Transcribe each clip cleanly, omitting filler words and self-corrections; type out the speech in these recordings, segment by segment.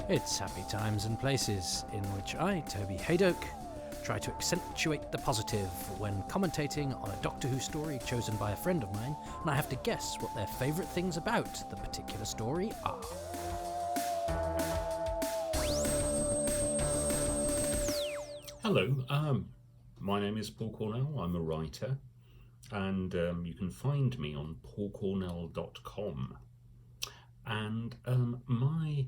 It's happy times and places in which I, Toby Hadoke, try to accentuate the positive when commentating on a Doctor Who story chosen by a friend of mine, and I have to guess what their favourite things about the particular story are. Hello, my name is Paul Cornell. I'm a writer, and you can find me on paulcornell.com. And my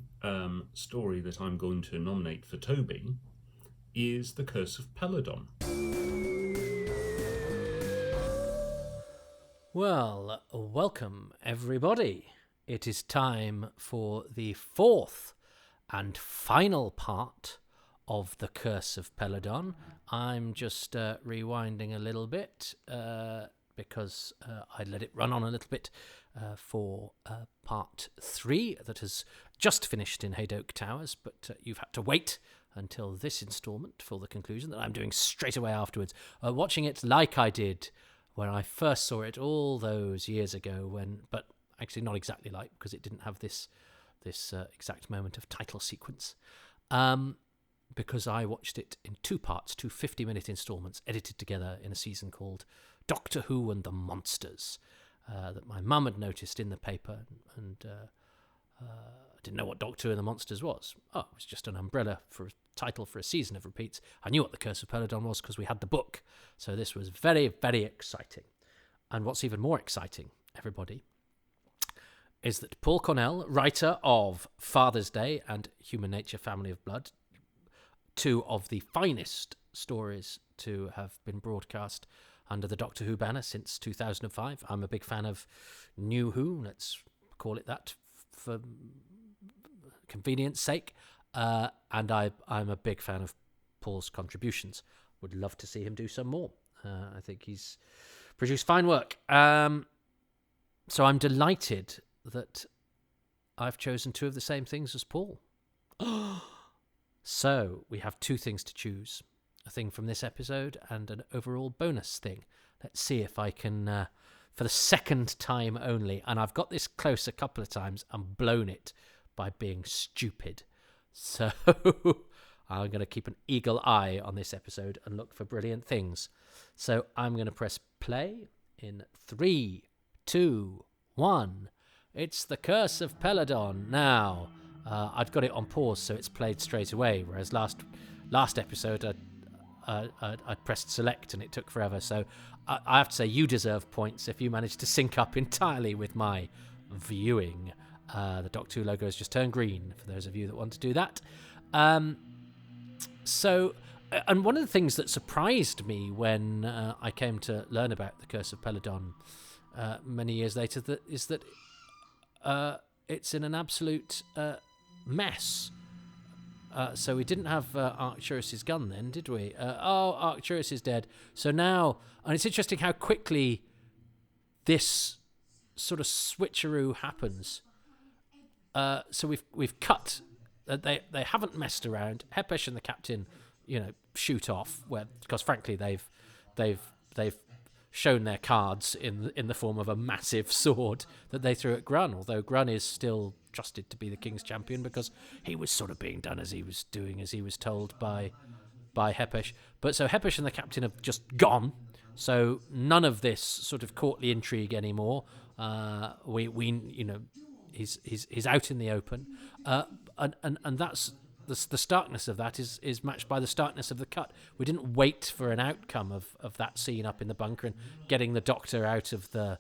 story that I'm going to nominate for Toby is The Curse of Peladon. Well, welcome everybody. It is time for the fourth and final part of The Curse of Peladon. I'm just rewinding a little bit because I let it run on a little bit for part 3 that has just finished in Hadoke Towers, but you've had to wait until this instalment for the conclusion that I'm doing straight away afterwards. Watching it like I did when I first saw it all those years ago, but actually not exactly like, because it didn't have this exact moment of title sequence. Because I watched it in 2 parts, 2 50-minute instalments edited together in a season called Doctor Who and the Monsters, that my mum had noticed in the paper, and I didn't know what Doctor Who and the Monsters was. Oh, it was just an umbrella for a title for a season of repeats. I knew what The Curse of Peladon was because we had the book, so this was very, very exciting. And what's even more exciting, everybody, is that Paul Cornell, writer of Father's Day and Human Nature, Family of Blood, 2 of the finest stories to have been broadcast under the Doctor Who banner since 2005. I'm a big fan of New Who, let's call it that for convenience sake, and I'm a big fan of Paul's contributions. Would love to see him do some more. I think he's produced fine work. So I'm delighted that I've chosen 2 of the same things as Paul. So we have 2 things to choose. A thing from this episode and an overall bonus thing. Let's see if I can, for the second time only, and I've got this close a couple of times and blown it by being stupid. So I'm going to keep an eagle eye on this episode and look for brilliant things. So I'm going to press play in 3, 2, 1. It's The Curse of Peladon. Now, I'd got it on pause, so it's played straight away, whereas last episode I pressed select and it took forever. So I have to say, you deserve points if you managed to sync up entirely with my viewing. The Doctor Who logo has just turned green, for those of you that want to do that. So, and one of the things that surprised me when I came to learn about The Curse of Peladon many years later is that it's in an absolute mess. So we didn't have Arcturus's gun then, did we? Arcturus is dead. So now, and it's interesting how quickly this sort of switcheroo happens. So we've cut. They haven't messed around. Hepesh and the captain, shoot off. Because frankly, they've shown their cards in the form of a massive sword that they threw at Grun. Although Grun is still trusted to be the King's champion because he was sort of being done as he was told by Hepesh. But so Hepesh and the captain have just gone. So none of this sort of courtly intrigue anymore. He's out in the open, and that's the starkness of that is matched by the starkness of the cut. We didn't wait for an outcome of that scene up in the bunker and getting the Doctor out of the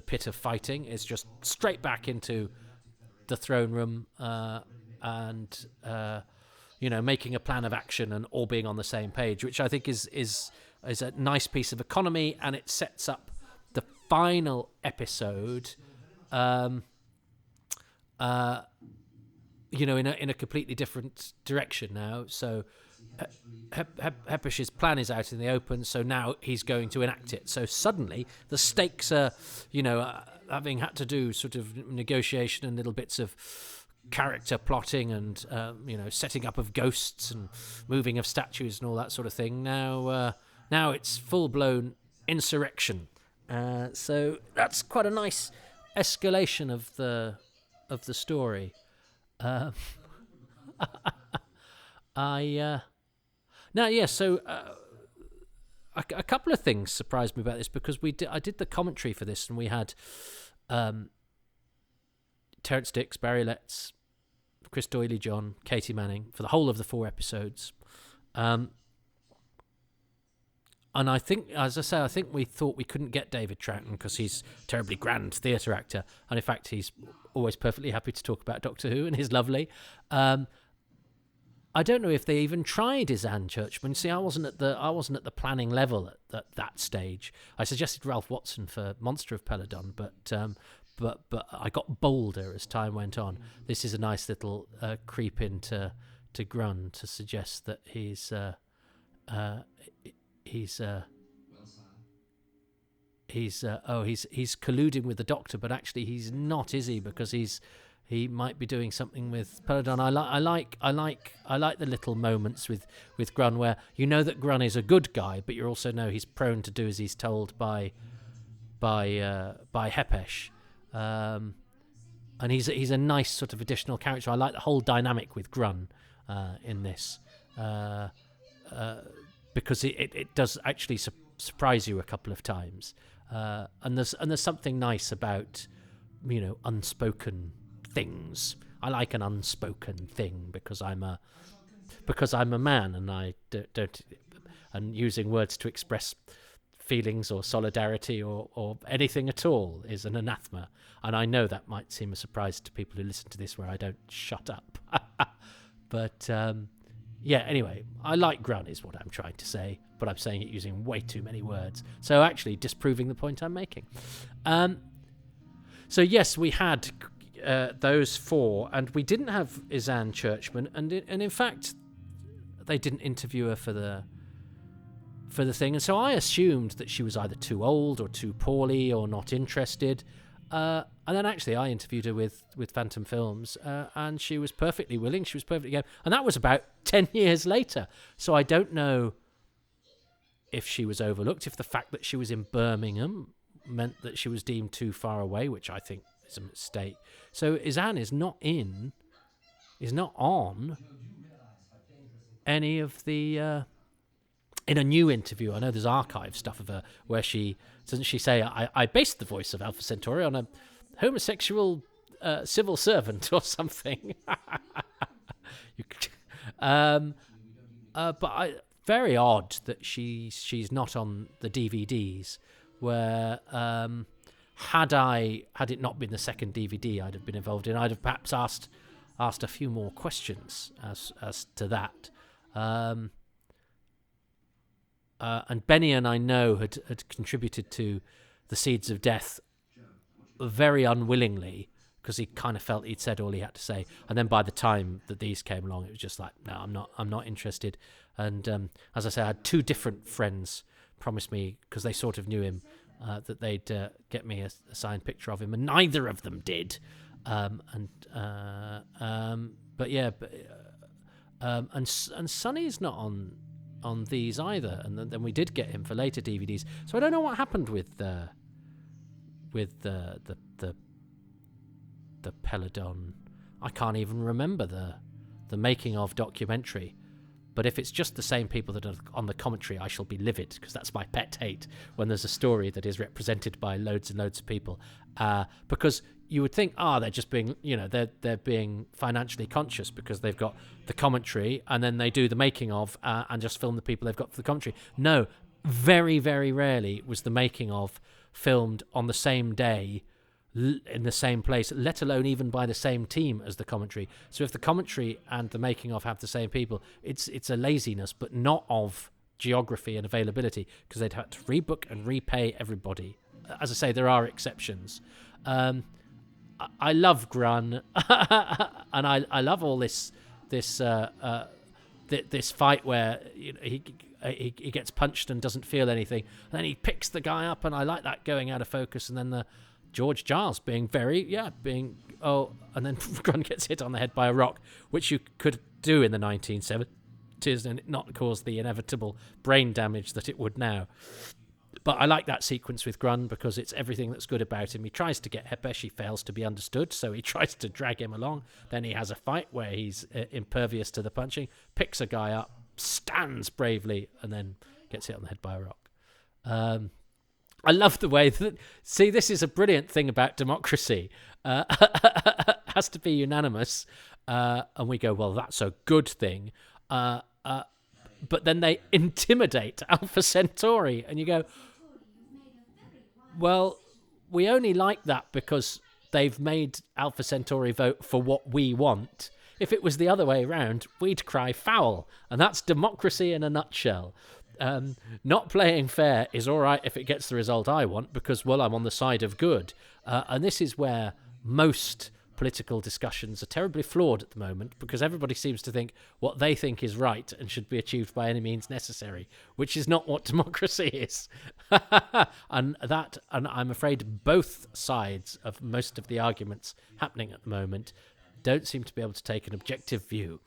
pit of fighting. It's just straight back into the throne room and making a plan of action and all being on the same page, which I think is a nice piece of economy, and it sets up the final episode in a completely different direction now. So Hepesh's plan is out in the open, so now he's going to enact it. So suddenly the stakes are, having had to do sort of negotiation and little bits of character plotting and, setting up of ghosts and moving of statues and all that sort of thing. Now it's full-blown insurrection. So that's quite a nice escalation of the story. Um, I now yeah. So a couple of things surprised me about this because I did the commentary for this, and we had Terrence Dicks, Barry Letts, Chris Doyley-John, Katie Manning for the whole of the 4 episodes. And I think, as I say, I think we thought we couldn't get David Troughton because he's a terribly grand theatre actor. And in fact, he's always perfectly happy to talk about Doctor Who and is lovely. I don't know if they even tried Isan Churchman. See, I wasn't at the planning level at that stage. I suggested Ralph Watson for Monster of Peladon, but I got bolder as time went on. This is a nice little creep into Grun to suggest that he's colluding with the Doctor, but actually he's not, is he? Because he might be doing something with Peladon. I like the little moments with Grun where you know that Grun is a good guy, but you also know he's prone to do as he's told by Hepesh. And he's a nice sort of additional character. I like the whole dynamic with Grun in this. Because it does actually surprise you a couple of times, and there's something nice about unspoken things. I like an unspoken thing because I'm a man, and I don't and using words to express feelings or solidarity or anything at all is an anathema. And I know that might seem a surprise to people who listen to this, where I don't shut up, but. Yeah, anyway, I like Grun is what I'm trying to say, but I'm saying it using way too many words. So actually disproving the point I'm making. So yes, we had those 4, and we didn't have Isan Churchman, and in fact, they didn't interview her for the thing, and so I assumed that she was either too old or too poorly or not interested. And then actually I interviewed her with Phantom Films, and she was perfectly willing. She was perfectly game. And that was about 10 years later. So I don't know if she was overlooked, if the fact that she was in Birmingham meant that she was deemed too far away, which I think is a mistake. So Isan is not on any of the... in a new interview, I know there's archive stuff of her where doesn't she say, I based the voice of Alpha Centauri on a homosexual civil servant or something. But very odd that she's not on the DVDs, where had it not been the second DVD I'd have been involved in, I'd have perhaps asked a few more questions as to that. And Bennion, I know, had contributed to The Seeds of Death very unwillingly, because he kind of felt he'd said all he had to say. And then by the time that these came along, it was just like, no, I'm not interested. And as I say, I had 2 different friends promise me, because they sort of knew him, that they'd get me a signed picture of him, and neither of them did. And Sonny's not on these either, and then we did get him for later DVDs. So I don't know what happened with the Peladon. I can't even remember the making of documentary. But if it's just the same people that are on the commentary, I shall be livid, because that's my pet hate when there's a story that is represented by loads and loads of people. Because you would think, they're just being, they're being financially conscious because they've got the commentary and then they do the making of and just film the people they've got for the commentary. No, very, very rarely was the making of filmed on the same day in the same place, let alone even by the same team as the commentary. So if the commentary and the making of have the same people, it's a laziness, but not of geography and availability, because they'd have to rebook and repay everybody. As I say, there are exceptions. I love Grun, and I love all this fight where he gets punched and doesn't feel anything, and then he picks the guy up, and I like that going out of focus, and then the George Giles being and then Grun gets hit on the head by a rock, which you could do in the 1970s and it not cause the inevitable brain damage that it would now. But I like that sequence with Grun because it's everything that's good about him. He tries to get Hepesh, he fails to be understood, so he tries to drag him along. Then he has a fight where he's impervious to the punching, picks a guy up, stands bravely, and then gets hit on the head by a rock. I love the way that... See, this is a brilliant thing about democracy. Has to be unanimous. And we go, well, that's a good thing. But then they intimidate Alpha Centauri. And you go, well, we only like that because they've made Alpha Centauri vote for what we want. If it was the other way around, we'd cry foul. And that's democracy in a nutshell. Not playing fair is all right if it gets the result I want because, well, I'm on the side of good. And this is where most political discussions are terribly flawed at the moment because everybody seems to think what they think is right and should be achieved by any means necessary, which is not what democracy is. and I'm afraid both sides of most of the arguments happening at the moment don't seem to be able to take an objective view.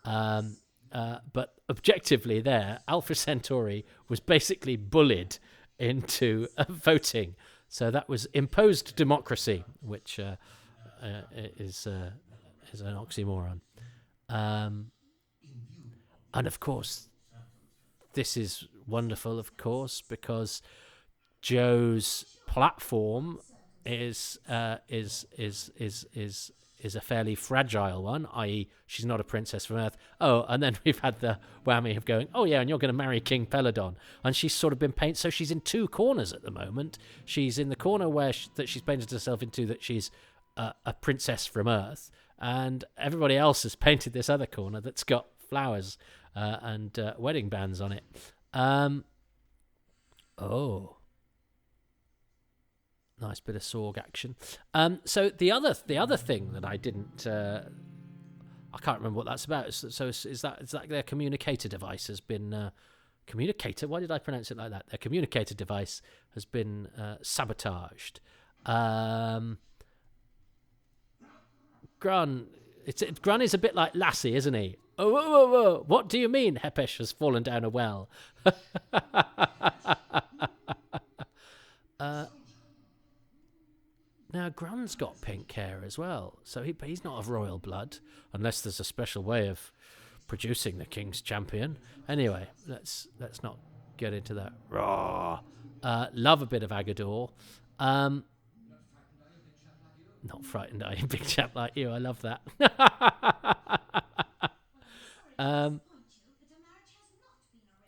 But objectively there, Alpha Centauri was basically bullied into voting. So that was imposed democracy, which is an oxymoron. And of course, this is wonderful, of course, because Joe's platform is a fairly fragile one, i.e. she's not a princess from Earth. Oh, and then we've had the whammy of going, oh yeah, and you're going to marry King Peladon. And she's sort of been painted, so she's in two corners at the moment. She's in the corner where that she's painted herself into that she's a princess from Earth, and everybody else has painted this other corner that's got flowers and wedding bands on it. Nice bit of Sorg action. So the other thing that I didn't, I can't remember what that's about. So is that their communicator device has been communicator? Why did I pronounce it like that? Their communicator device has been sabotaged. Grun is a bit like Lassie, isn't he? Oh, what do you mean Hepesh has fallen down a well? Now, Grun's got pink hair as well, so he's not of royal blood, unless there's a special way of producing the king's champion. Anyway, let's not get into that. Raw. Love a bit of Agador. Not frightened, are you, big chap like you? I love that.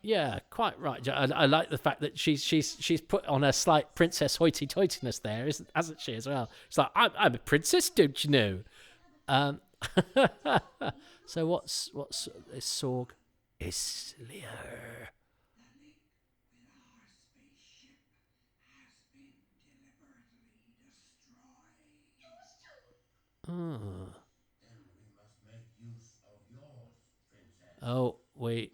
Yeah, quite right. I like the fact that she's put on a slight princess hoity-toityness there, hasn't she, as well? It's like, I'm a princess, don't you know? So what's this Sorg? Islia. Oh. Oh, we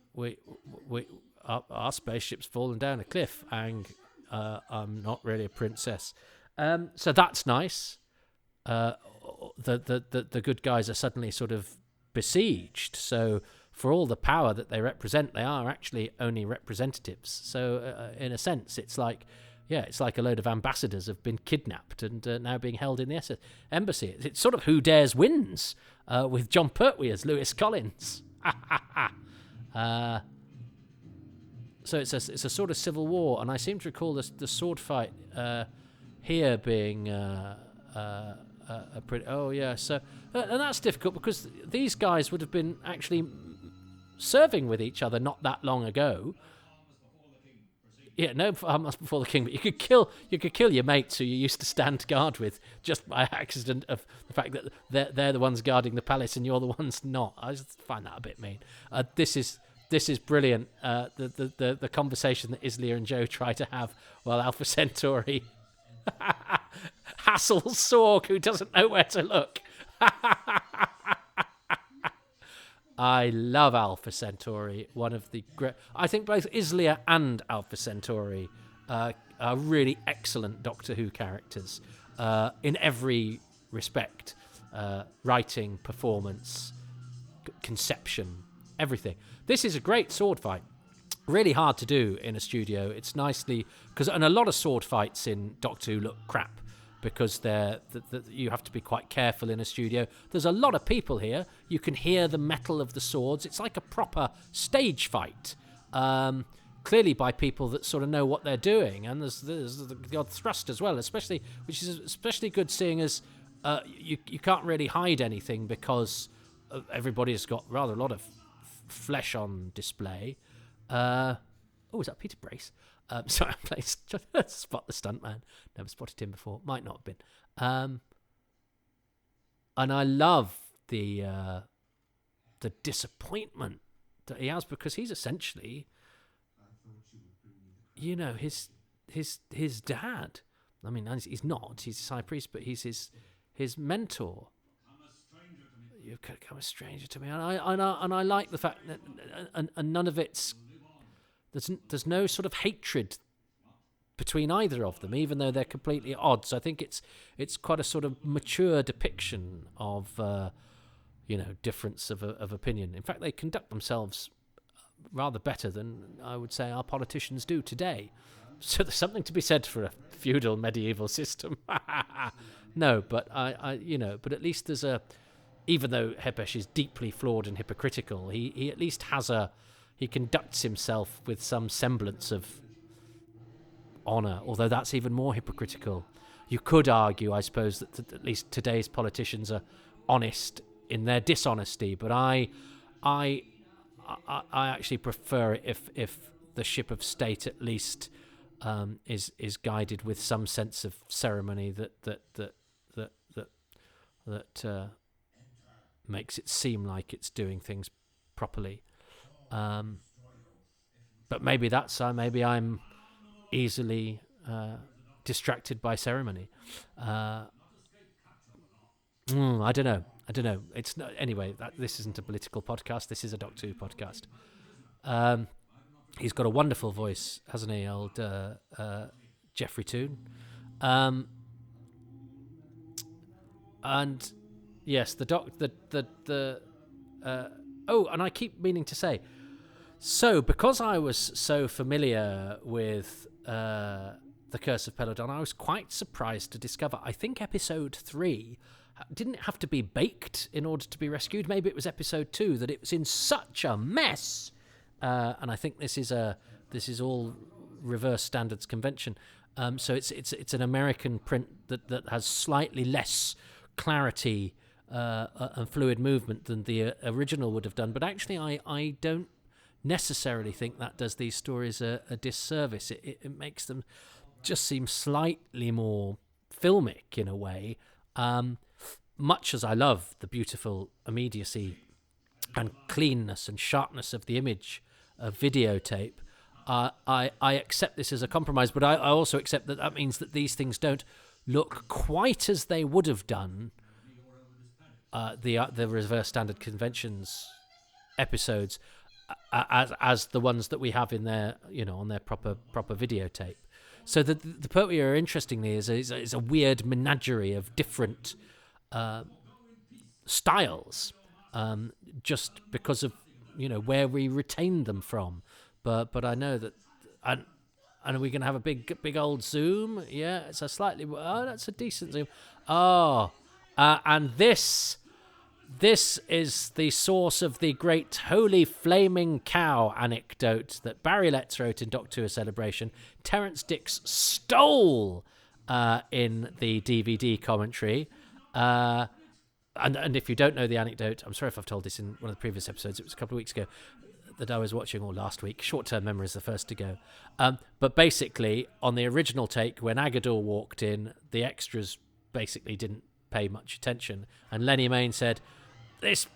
our spaceship's fallen down a cliff, and I'm not really a princess. So that's nice. The good guys are suddenly sort of besieged. So for all the power that they represent, they are actually only representatives. So in a sense, it's like a load of ambassadors have been kidnapped and now being held in the embassy. It's sort of Who Dares Wins with John Pertwee as Lewis Collins. So it's a sort of civil war, and I seem to recall the sword fight here being a pretty. Oh yeah, so and that's difficult because these guys would have been actually serving with each other not that long ago. Yeah, no arms before the king, but you could kill your mates who you used to stand guard with just by accident of the fact that they're the ones guarding the palace and you're the ones not. I just find that a bit mean. This is brilliant. The conversation that Islia and Joe try to have while Alpha Centauri hassles Sorg, who doesn't know where to look. I love Alpha Centauri. One of the great. I think both Islia and Alpha Centauri are really excellent Doctor Who characters in every respect. Writing, performance, conception, everything. This is a great sword fight. really hard to do in a studio. It's nicely and a lot of sword fights in Doctor Who look crap because you have to be quite careful in a studio. There's a lot of people here. You can hear the metal of the swords. It's like a proper stage fight. Clearly by people that sort of know what they're doing, and there's the odd thrust as well, which is especially good, seeing as you can't really hide anything because everybody's got rather a lot of flesh on display. Is that Peter Brace? Sorry, I played Spot the Stuntman. Never spotted him before. Might not have been. And I love the disappointment that he has, because he's essentially, his dad. I mean, he's not. He's his high priest, but he's his mentor. You've become a stranger to me, and I like the fact that, and none of it's there's no sort of hatred between either of them, even though they're completely at odds. I think it's quite a sort of mature depiction of difference of opinion. In fact, they conduct themselves rather better than I would say our politicians do today. So there's something to be said for a feudal medieval system. No, but but at least there's even though Hepesh is deeply flawed and hypocritical, he at least he conducts himself with some semblance of honour, although that's even more hypocritical. You could argue, I suppose, that at least today's politicians are honest in their dishonesty, but I actually prefer it if the ship of state at least is guided with some sense of ceremony that makes it seem like it's doing things properly. But maybe maybe I'm easily distracted by ceremony. I don't know. It's not, anyway. This isn't a political podcast. This is a Doctor Who podcast. He's got a wonderful voice, hasn't he, old Jeffrey Toone? And yes, and I keep meaning to say, so because I was so familiar with The Curse of Peladon, I was quite surprised to discover, I think episode 3 didn't have to be baked in order to be rescued. Maybe it was episode 2 that it was in such a mess. And I think this is all reverse standards convention. So it's an American print that has slightly less clarity and fluid movement than the original would have done. But actually, I don't necessarily think that does these stories a disservice. It makes them just seem slightly more filmic in a way. Much as I love the beautiful immediacy and cleanness and sharpness of the image of videotape, I accept this as a compromise, but I also accept that means that these things don't look quite as they would have done the reverse standard conventions episodes as the ones that we have in their on their proper videotape. So the Pertwee interestingly is a weird menagerie of different styles, just because of where we retain them from. But I know that, and are we going to have a big old zoom? Yeah, it's a slightly. Oh, that's a decent zoom. Oh, and this is the source of the great holy flaming cow anecdote that Barry Letts wrote in Doctor Who: A Celebration. Terence Dix stole in the DVD commentary. And if you don't know the anecdote, I'm sorry if I've told this in one of the previous episodes. It was a couple of weeks ago that I was watching, or last week. Short-term memory is the first to go. But basically, on the original take, when Agador walked in, the extras basically didn't pay much attention. And Lenny Mayne said, "This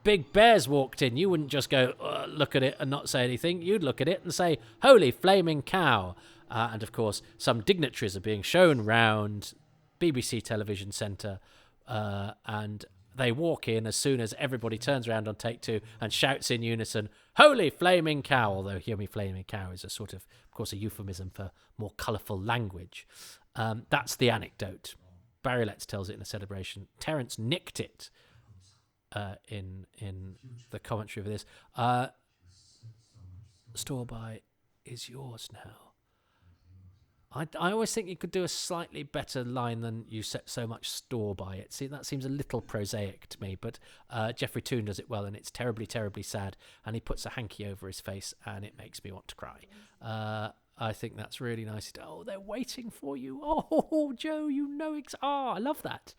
big bear's walked in. You wouldn't just go, look at it and not say anything. You'd look at it and say, 'Holy flaming cow.'" And of course, some dignitaries are being shown round BBC Television Centre, and they walk in as soon as everybody turns around on take 2 and shouts in unison, "Holy flaming cow," although "Holy flaming cow" is of course, a euphemism for more colourful language. That's the anecdote. Barry Letts tells it in A Celebration. Terence nicked it. In the commentary for this. store by is yours now. I always think you could do a slightly better line than you set so much store by it. See, that seems a little prosaic to me, but Jeffrey Toone does it well, and it's terribly, terribly sad, and he puts a hanky over his face, and it makes me want to cry. I think that's really nice. Oh, they're waiting for you. Oh, Joe, you know I love that.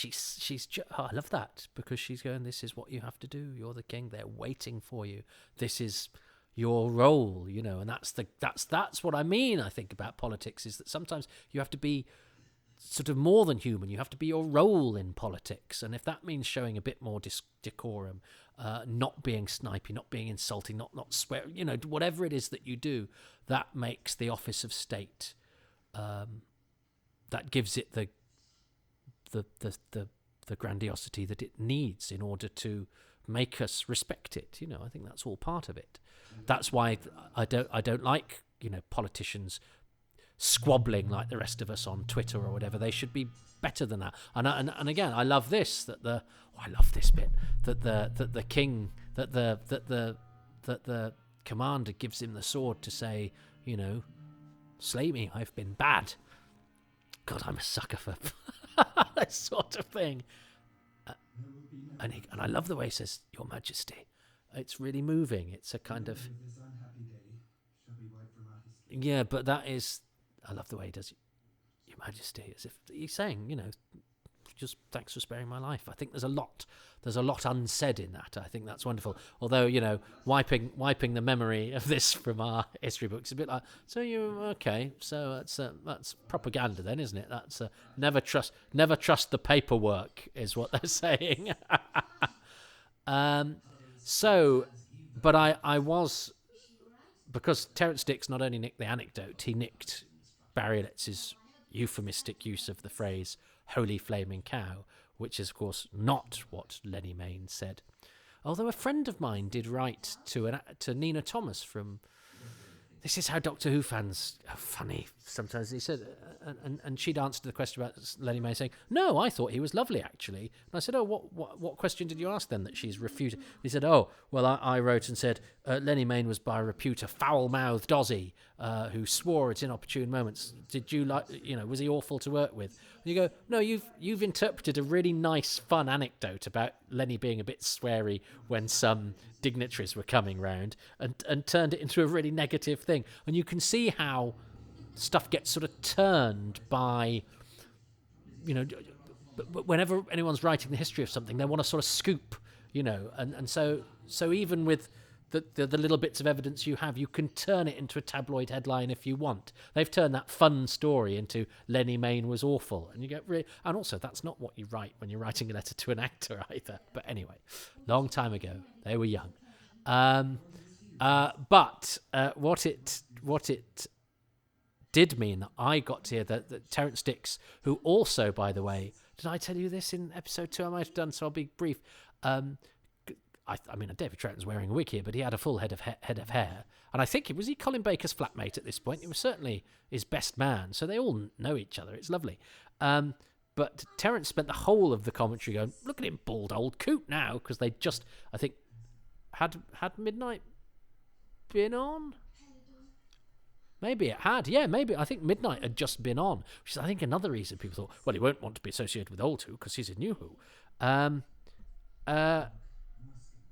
I love that, because she's going, this is what you have to do. You're the king. They're waiting for you. This is your role, and that's what I mean. I think about politics is that sometimes you have to be sort of more than human. You have to be your role in politics, and if that means showing a bit more decorum, not being snipey, not being insulting, not swear, whatever it is that you do, that makes the office of state. That gives it the grandiosity that it needs in order to make us respect it. I think that's all part of it. That's why I don't like politicians squabbling like the rest of us on Twitter or whatever. They should be better than that. And again, I love this I love this bit that the king that the commander gives him the sword to say, slay me, I've been bad. God, I'm a sucker for that sort of thing. And I love the way he says, Your Majesty. It's really moving. It's a kind of... Yeah, but that is... I love the way he does it. Your Majesty, as if he's saying, just thanks for sparing my life. I think there's a lot unsaid in that. I think that's wonderful. Although, wiping the memory of this from our history books is a bit like, so that's propaganda then, isn't it? That's never trust the paperwork is what they're saying. But I was, because Terence Dix not only nicked the anecdote, he nicked Barry Letts's euphemistic use of the phrase "holy flaming cow," which is, of course, not what Lenny Mayne said. Although a friend of mine did write to Nina Thomas from... This is how Doctor Who fans are funny sometimes. He said, and she'd answered the question about Lenny Mayne saying, "No, I thought he was lovely, actually." And I said, "Oh, what question did you ask then that she's refuted?" And he said, "Oh, well, I wrote and said Lenny Mayne was by repute a foul-mouthed Aussie who swore at inopportune moments. Did you was he awful to work with?" And you go, "No, you've interpreted a really nice, fun anecdote about Lenny being a bit sweary when some dignitaries were coming round and turned it into a really negative thing." And you can see how stuff gets sort of turned by, whenever anyone's writing the history of something, they want to sort of scoop, and so even with the little bits of evidence you have, you can turn it into a tabloid headline if you want. They've turned that fun story into Lenny Mayne was awful, and you get and also that's not what you write when you're writing a letter to an actor either. But anyway, long time ago, they were young. But what it did mean that I got to hear that Terence Dix, who also, by the way, did I tell you this in episode 2? I might have done, so I'll be brief. I mean, David Troughton's wearing a wig here, but he had a full head of hair. And I think was he Colin Baker's flatmate at this point? He was certainly his best man, so they all know each other. It's lovely. But Terence spent the whole of the commentary going, "Look at him, bald old coot now," because they just, I think, had Midnight been on? Maybe it had. Yeah, maybe. I think Midnight had just been on, which is, I think, another reason people thought, well, he won't want to be associated with Old Who because he's a New Who.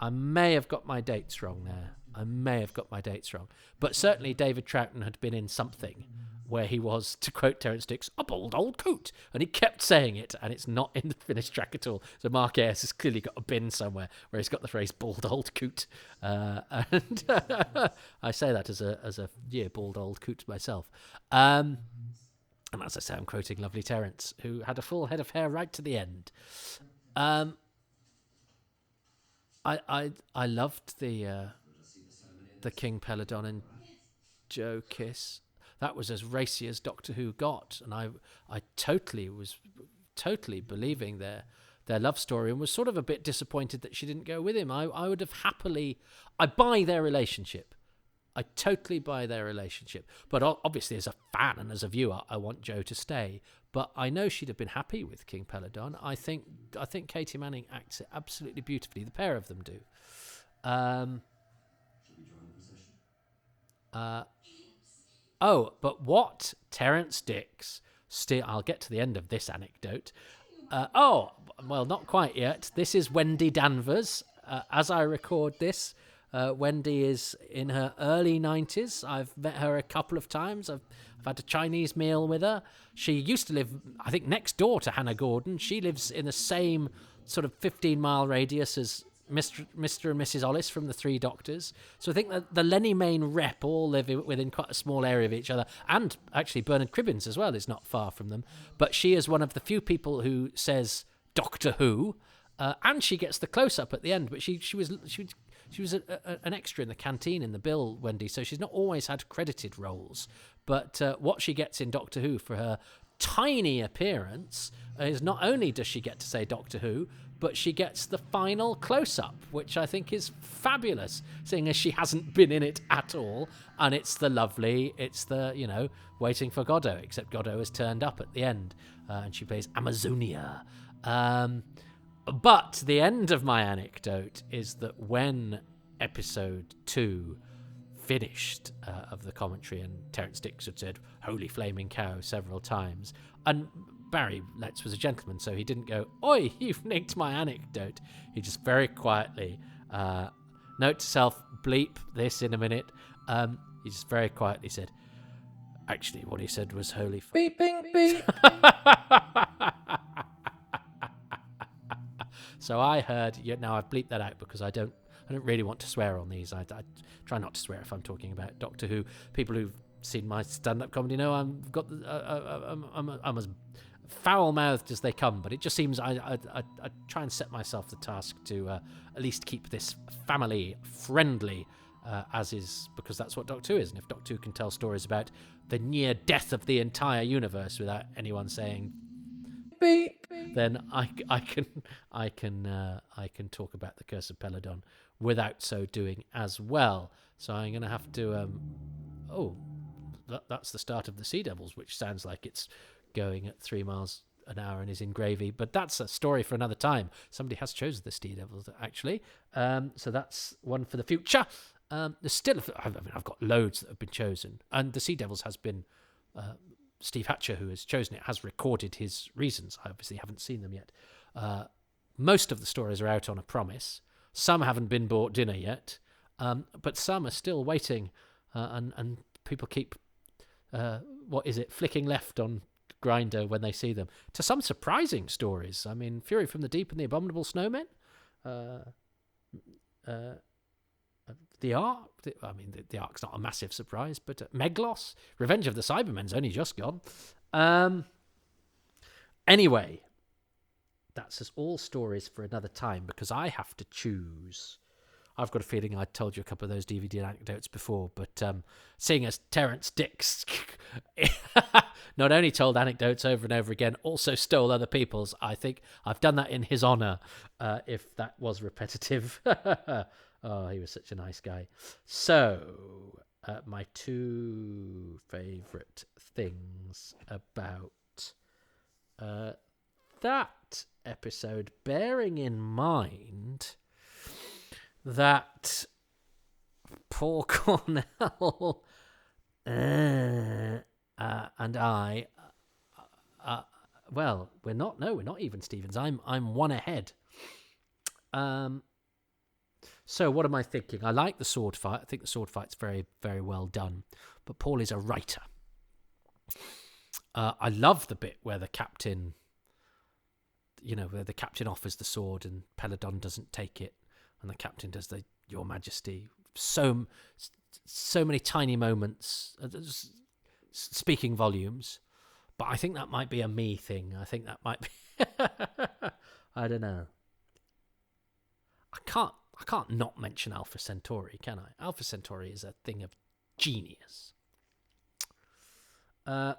I may have got my dates wrong there. But certainly David Troughton had been in something where he was, to quote Terence Dix, a bald old coot. And he kept saying it, and it's not in the finished track at all. So Mark Ayres has clearly got a bin somewhere where he's got the phrase bald old coot. And I say that as a bald old coot myself. And as I say, I'm quoting lovely Terence, who had a full head of hair right to the end. I loved the King Peladon and Joe kiss. That was as racy as Doctor Who got, and I was totally believing their love story, and was sort of a bit disappointed that she didn't go with him. I would have happily... I buy their relationship. I totally buy their relationship. But obviously, as a fan and as a viewer, I want Jo to stay. But I know she'd have been happy with King Peladon. I think Katie Manning acts it absolutely beautifully. The pair of them do. Oh, but what Terence Dix... I'll get to the end of this anecdote. Well, not quite yet. This is Wendy Danvers. As I record this, Wendy is in her early 90s. I've met her a couple of times. I've had a Chinese meal with her. She used to live, I think, next door to Hannah Gordon. She lives in the same sort of 15-mile radius as Mr. and Mrs. Ollis from The Three Doctors. So I think that the Lenny Mayne rep all live within quite a small area of each other. And actually Bernard Cribbins as well is not far from them. But she is one of the few people who says Doctor Who, and she gets the close-up at the end. But she was an extra in the canteen in the bill, Wendy, so she's not always had credited roles. But what she gets in Doctor Who for her tiny appearance is not only does she get to say Doctor Who, but she gets the final close-up, which I think is fabulous, seeing as she hasn't been in it at all. And it's the Waiting for Godot, except Godot has turned up at the end, and she plays Amazonia. But the end of my anecdote is that when episode 2 finished of the commentary, and Terence Dix had said, "Holy flaming cow," several times, and Barry Letts was a gentleman, so he didn't go, "Oi, you've nicked my anecdote." He just very quietly, note to self, bleep this in a minute. He just very quietly said, actually, what he said was "Holy Beep, bing, beep. So I heard, now I've bleeped that out because I don't really want to swear on these. I try not to swear if I'm talking about Doctor Who. People who've seen my stand-up comedy know I'm as foul-mouthed as they come, but it just seems I try and set myself the task to at least keep this family-friendly, as is, because that's what Doctor Who is. And if Doctor Who can tell stories about the near death of the entire universe without anyone saying beep, then I can talk about the Curse of Peladon without so doing as well. So I'm going to have to that's the start of the Sea Devils, which sounds like it's going at 3 miles an hour and is in gravy, but that's a story for another time. Somebody has chosen the Sea Devils, actually, so that's one for the future. There's still, I've got loads that have been chosen, and the Sea Devils has been Steve Hatcher, who has chosen it, has recorded his reasons. I obviously haven't seen them yet. Most of the stories are out on a promise. Some haven't been bought dinner yet, but some are still waiting, and people keep flicking left on Grindr when they see them, to some surprising stories. I mean, Fury from the Deep and the Abominable Snowmen, the Ark. The Ark's not a massive surprise, but Meglos, Revenge of the Cybermen's only just gone. Anyway, that's all stories for another time, because I have to choose. I've got a feeling I told you a couple of those DVD anecdotes before, but seeing as Terence Dix not only told anecdotes over and over again, also stole other people's, I think I've done that in his honour, if that was repetitive. Oh, he was such a nice guy. So, my two favourite things about that episode, bearing in mind that Paul Cornell and I, we're not even Stevens. I'm one ahead. So what am I thinking? I like the sword fight. I think the sword fight's very, very well done. But Paul is a writer. I love the bit where the captain, where the captain offers the sword and Peladon doesn't take it, and the captain does the "Your Majesty." So many tiny moments, speaking volumes. But I think that might be a me thing. I think that might be. I don't know. I can't not mention Alpha Centauri, can I? Alpha Centauri is a thing of genius. I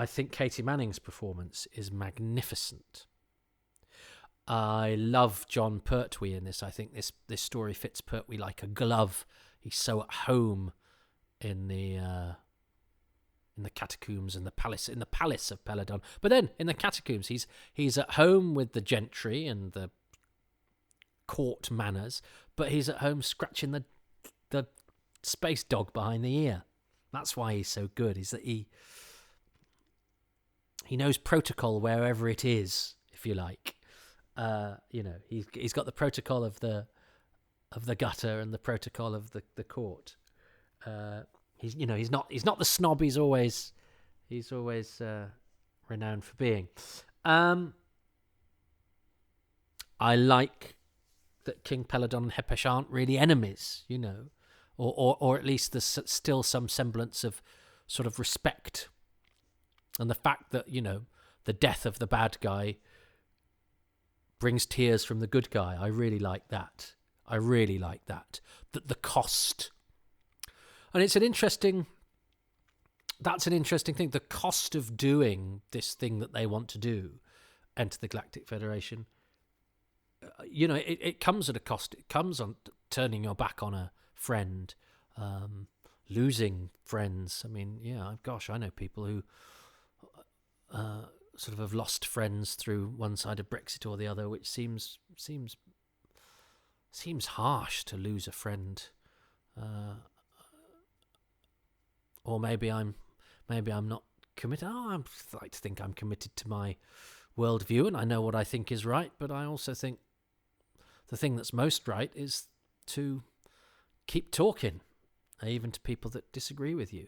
think Katie Manning's performance is magnificent. I love John Pertwee in this. I think this story fits Pertwee like a glove. He's so at home in the catacombs and the palace of Peladon. But then in the catacombs, he's at home with the gentry and the court manners, but he's at home scratching the space dog behind the ear. That's why he's so good, is that he knows protocol wherever it is, if you like. He's got the protocol of the gutter and the protocol of the court. He's not the snob he's always renowned for being. I like that King Peladon and Hepesh aren't really enemies, or at least there's still some semblance of sort of respect. And the fact that, the death of the bad guy brings tears from the good guy, I really like that. That the cost. And that's an interesting thing. The cost of doing this thing that they want to do, enter the Galactic Federation, it comes at a cost. It comes on turning your back on a friend, losing friends. I mean, I know people who sort of have lost friends through one side of Brexit or the other, which seems harsh to lose a friend. Or maybe I'm not committed. I like to think I'm committed to my worldview and I know what I think is right, but I also think the thing that's most right is to keep talking, even to people that disagree with you.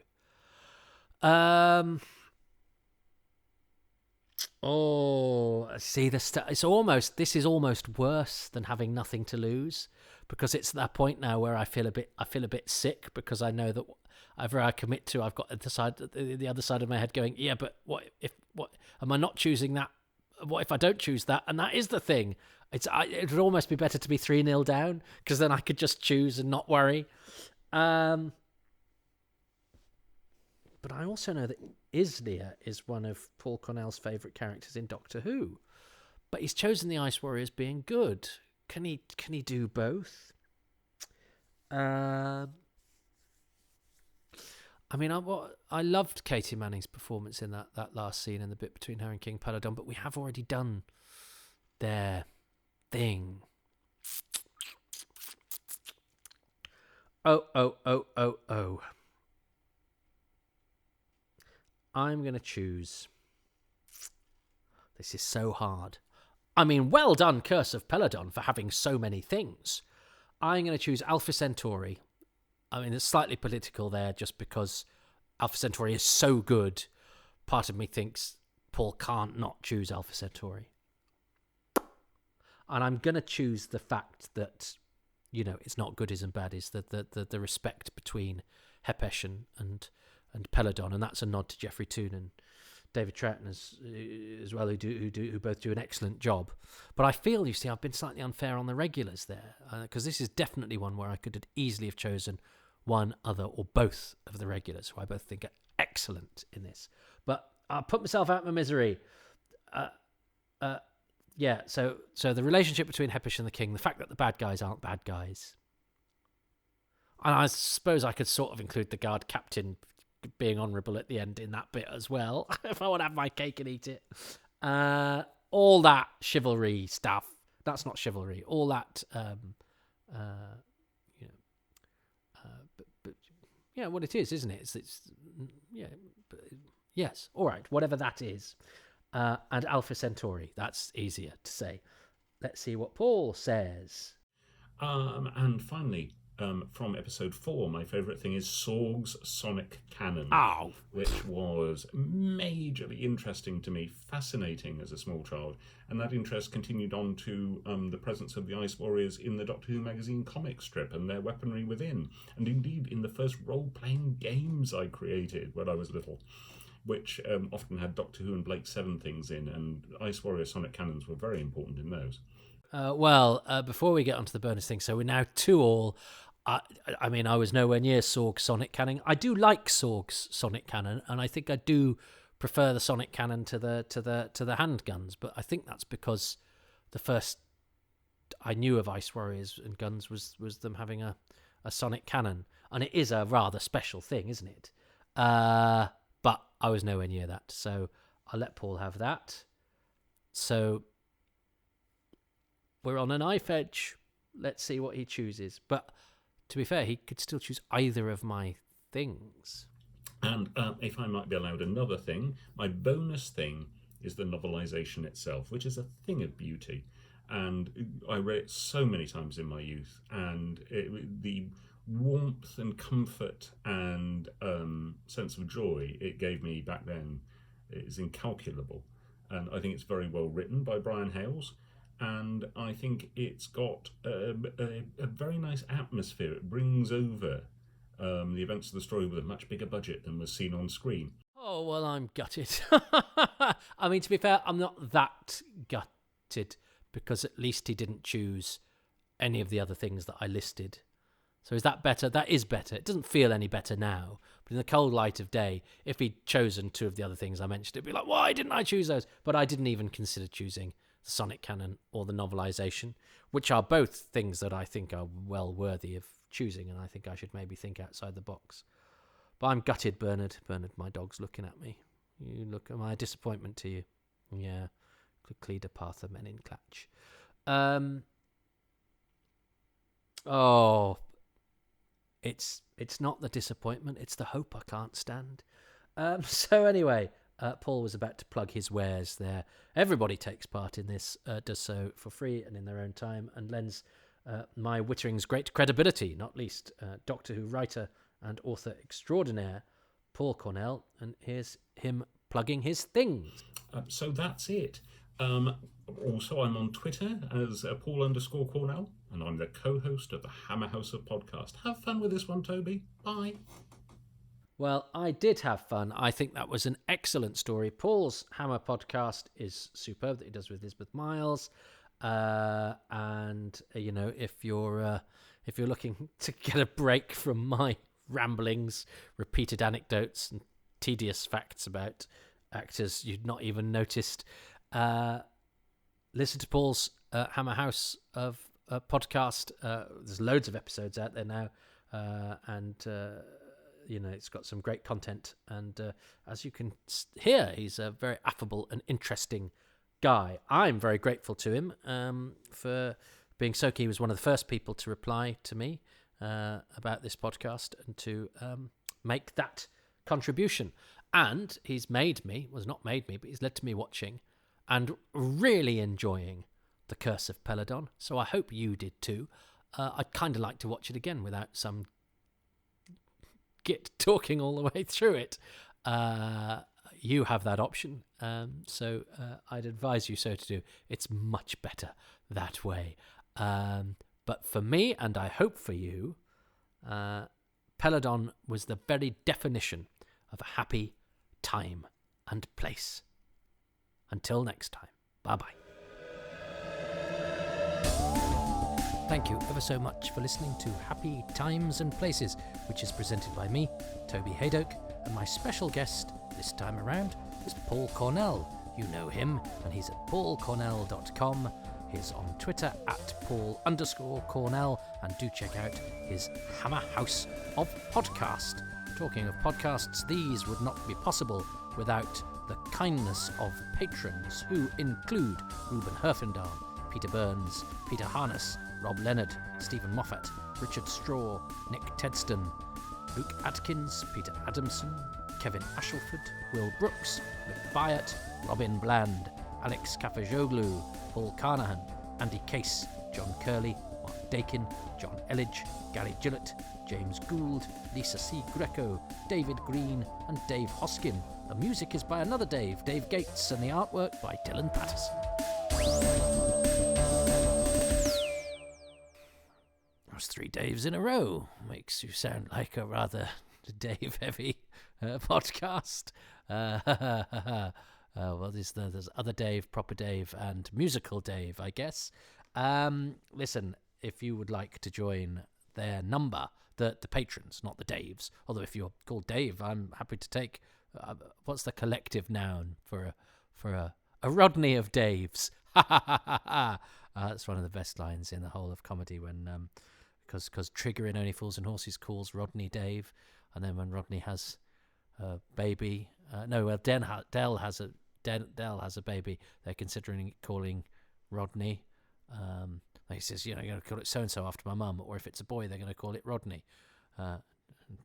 This is almost worse than having nothing to lose, because it's at that point now where I feel a bit sick, because I know that whatever I commit to, I've got the other side of my head going, yeah, but what am I not choosing that? What if I don't choose that? And that is the thing. It would almost be better to be 3-0 down, because then I could just choose and not worry. But I also know that Islia is one of Paul Cornell's favourite characters in Doctor Who. But he's chosen the Ice Warriors being good. Can he do both? I loved Katie Manning's performance in that last scene and the bit between her and King Peladon, but we have already done their thing. Oh. I'm going to choose... This is so hard. I mean, well done, Curse of Peladon, for having so many things. I'm going to choose Alpha Centauri. I mean, it's slightly political there, just because Alpha Centauri is so good. Part of me thinks Paul can't not choose Alpha Centauri. And I'm going to choose the fact that, it's not goodies and baddies, the respect between Hepesh and Peladon, and that's a nod to Jeffrey Toone and David Troughton as well, who both do an excellent job. But I feel, I've been slightly unfair on the regulars there, because this is definitely one where I could easily have chosen one, other, or both of the regulars, who I both think are excellent in this. But I'll put myself out of my misery. So the relationship between Hepesh and the King, the fact that the bad guys aren't bad guys. And I suppose I could sort of include the guard captain being honourable at the end in that bit as well, if I want to have my cake and eat it. All that chivalry stuff. That's not chivalry. All that, what it is, isn't it? Yes. All right. Whatever that is. And Alpha Centauri. That's easier to say. Let's see what Paul says. And finally, from episode 4, my favourite thing is Sorg's sonic cannon, which was majorly interesting to me, fascinating as a small child, and that interest continued on to the presence of the Ice Warriors in the Doctor Who magazine comic strip and their weaponry within, and indeed in the first role-playing games I created when I was little, which often had Doctor Who and Blake 7 things in, and Ice Warrior sonic cannons were very important in those. Before we get onto the bonus thing, so we're now 2-2. I was nowhere near Sorg's sonic cannon. I do like Sorg's sonic cannon, and I think I do prefer the sonic cannon to the handguns. But I think that's because the first I knew of Ice Warriors and guns was them having a sonic cannon, and it is a rather special thing, isn't it? But I was nowhere near that, so I'll let Paul have that. So we're on a knife edge. Let's see what he chooses. But to be fair, he could still choose either of my things. And if I might be allowed another thing, my bonus thing is the novelisation itself, which is a thing of beauty. And I read it so many times in my youth, and the warmth and comfort and sense of joy it gave me back then is incalculable. And I think it's very well written by Brian Hales. And I think it's got a very nice atmosphere. It brings over the events of the story with a much bigger budget than was seen on screen. Oh, well, I'm gutted. I mean, to be fair, I'm not that gutted because at least he didn't choose any of the other things that I listed. So is that better? That is better. It doesn't feel any better now. But in the cold light of day, if he'd chosen two of the other things I mentioned, it'd be like, why didn't I choose those? But I didn't even consider choosing the Sonic canon or the novelisation, which are both things that I think are well worthy of choosing, and I think I should maybe think outside the box. But I'm gutted, Bernard. Bernard, my dog's looking at me. You look at my disappointment to you. Yeah. Cleda Partha Menin Clatch. It's not the disappointment, it's the hope I can't stand. So anyway, Paul was about to plug his wares there. Everybody takes part in this, does so for free and in their own time, and lends my Wittering's great credibility, not least Doctor Who writer and author extraordinaire Paul Cornell, and here's him plugging his things. So that's it. Also, I'm on Twitter as Paul_Cornell, and I'm the co-host of the Hammer House of Podcast. Have fun with this one, Toby. Bye. Well, I did have fun. I think that was an excellent story. Paul's Hammer podcast is superb that he does with Elizabeth Miles. And you know, if you're looking to get a break from my ramblings, repeated anecdotes, and tedious facts about actors you'd not even noticed, listen to Paul's Hammer House of podcast. There's loads of episodes out there now, and you know, it's got some great content. And as you can hear, he's a very affable and interesting guy. I'm very grateful to him for being so keen. He was one of the first people to reply to me about this podcast and to make that contribution. And he's made me, well, not made me, but he's led to me watching and really enjoying The Curse of Peladon. So I hope you did too. I'd kind of like to watch it again without some git talking all the way through it. You have that option, so I'd advise you so to do. It's much better that way. But for me, and I hope for you, Peladon was the very definition of a happy time and place. Until next time, bye-bye. Thank you ever so much for listening to Happy Times and Places, which is presented by me, Toby Hadoke, and my special guest this time around is Paul Cornell. You know him, and he's at paulcornell.com. He's on Twitter at Paul_Cornell, and do check out his Hammer House of Podcast. Talking of podcasts, these would not be possible without the kindness of patrons, who include Ruben Herfindahl, Peter Burns, Peter Harness, Rob Leonard, Stephen Moffat, Richard Straw, Nick Tedston, Luke Atkins, Peter Adamson, Kevin Ashelford, Will Brooks, Rick Byatt, Robin Bland, Alex Kafajoglu, Paul Carnahan, Andy Case, John Curley, Mark Dakin, John Elledge, Gary Gillett, James Gould, Lisa C. Greco, David Green, and Dave Hoskin. The music is by another Dave, Dave Gates, and the artwork by Dylan Patterson. That's 3 Daves in a row. Makes you sound like a rather Dave-heavy podcast. Well, there's other Dave, proper Dave, and musical Dave, I guess. Listen, if you would like to join their number, the patrons, not the Daves, although if you're called Dave, I'm happy to take, what's the collective noun for a Rodney of Daves? That's one of the best lines in the whole of comedy, when because Trigger in Only Fools and Horses calls Rodney Dave, and then when Rodney has a baby, Dell has a baby, they're considering calling Rodney. He says, you're going to call it so and so after my mum, or if it's a boy, they're going to call it Rodney. And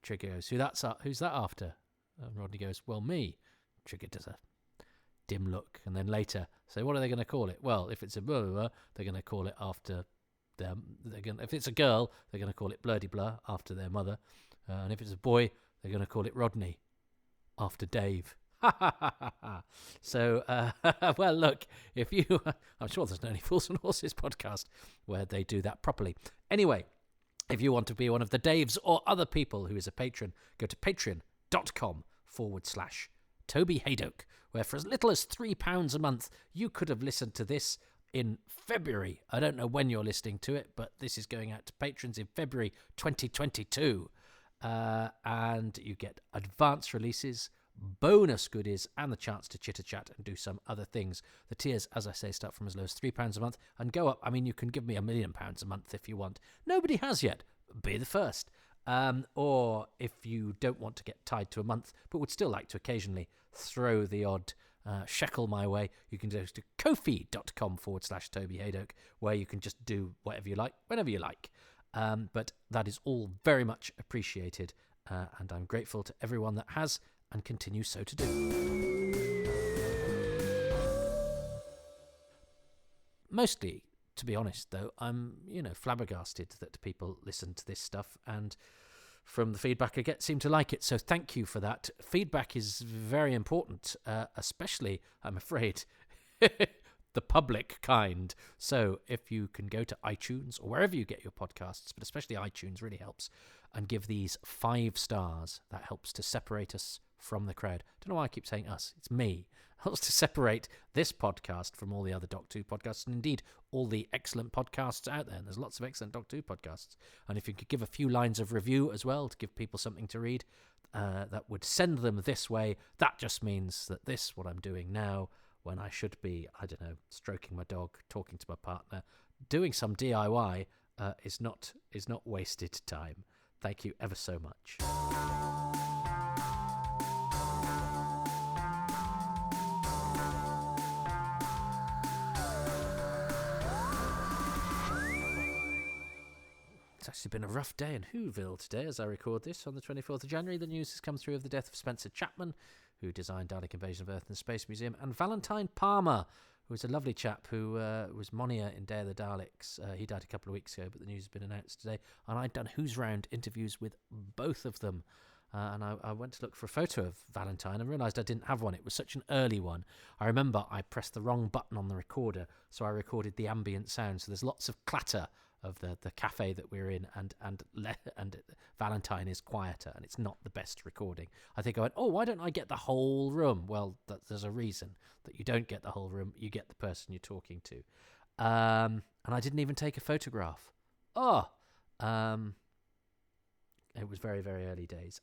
Trigger goes, who's that after? And Rodney goes, well, me. Trigger does a dim look, and then later, so what are they going to call it? Well, if it's a blah, blah, blah, they're going to call it after them. If it's a girl, they're going to call it Blurdy Blur after their mother. And if it's a boy, they're going to call it Rodney after Dave. So, well, look, if you... I'm sure there's no any Fools and Horses podcast where they do that properly. Anyway, if you want to be one of the Daves or other people who is a patron, go to patreon.com/Toby Hadoke, where for as little as £3 a month, you could have listened to this in February. I don't know when you're listening to it, but this is going out to patrons in February 2022. And you get advance releases, bonus goodies, and the chance to chitter-chat and do some other things. The tiers, as I say, start from as low as £3 a month and go up. I mean, you can give me £1 million a month if you want. Nobody has yet. Be the first. Or if you don't want to get tied to a month, but would still like to occasionally throw the odd shekel my way, you can go to kofi.com/Toby Hadoke, where you can just do whatever you like, whenever you like. But that is all very much appreciated, and I'm grateful to everyone that has and continues so to do. Mostly, to be honest, though, I'm, flabbergasted that people listen to this stuff, and from the feedback I get, seem to like it. So thank you for that. Feedback is very important, especially, I'm afraid, the public kind. So if you can go to iTunes or wherever you get your podcasts, but especially iTunes really helps, and give these 5 stars, that helps to separate us from the crowd. Don't know why I keep saying us. It's me. It helps to separate this podcast from all the other Doc 2 podcasts, and indeed all the excellent podcasts out there. And there's lots of excellent Doc 2 podcasts. And if you could give a few lines of review as well to give people something to read, that would send them this way. That just means that this, what I'm doing now, when I should be, I don't know, stroking my dog, talking to my partner, doing some DIY, is not wasted time. Thank you ever so much. It's actually been a rough day in Whoville today as I record this on the 24th of January. The news has come through of the death of Spencer Chapman, who designed Dalek Invasion of Earth and the Space Museum, and Valentine Palmer, who was a lovely chap who was Monia in Day of the Daleks. He died a couple of weeks ago, but the news has been announced today. And I'd done Who's Round interviews with both of them. And I went to look for a photo of Valentine and realised I didn't have one. It was such an early one. I remember I pressed the wrong button on the recorder, so I recorded the ambient sound. So there's lots of clatter of the cafe that we're in, and Valentine is quieter, and it's not the best recording. I think I went, oh, why don't I get the whole room? Well, there's a reason that you don't get the whole room. You get the person you're talking to. And I didn't even take a photograph. It was very, very early days.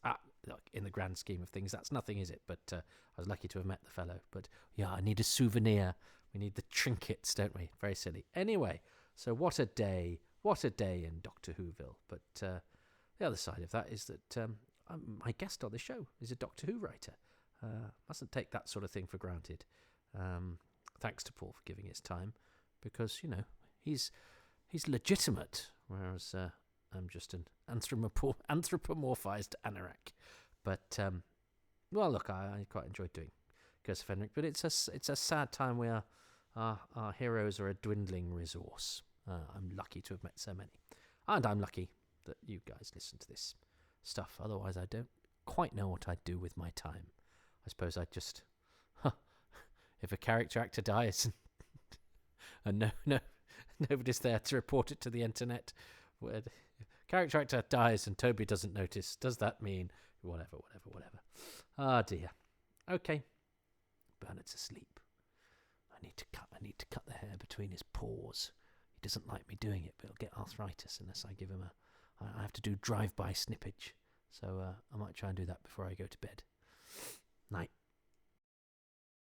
Look, in the grand scheme of things, that's nothing, is it? But I was lucky to have met the fellow. But yeah, I need a souvenir. We need the trinkets, don't we? Very silly. Anyway, so what a day in Doctor Whoville. But the other side of that is that my guest on the show is a Doctor Who writer. Mustn't take that sort of thing for granted. Thanks to Paul for giving his time, because, he's legitimate, whereas I'm just an anthropomorphized anorak. But, well, look, I quite enjoyed doing Curse of Fenric, but it's a sad time where our heroes are a dwindling resource. I'm lucky to have met so many. And I'm lucky that you guys listen to this stuff. Otherwise, I don't quite know what I'd do with my time. I suppose I'd just... if a character actor dies and nobody's there to report it to the internet... Where character actor dies and Toby doesn't notice. Does that mean whatever? Ah, dear. Okay. Bernard's asleep. I need to cut the hair between his paws. He doesn't like me doing it, but he'll get arthritis unless I give him I have to do drive-by snippage. So I might try and do that before I go to bed. Night.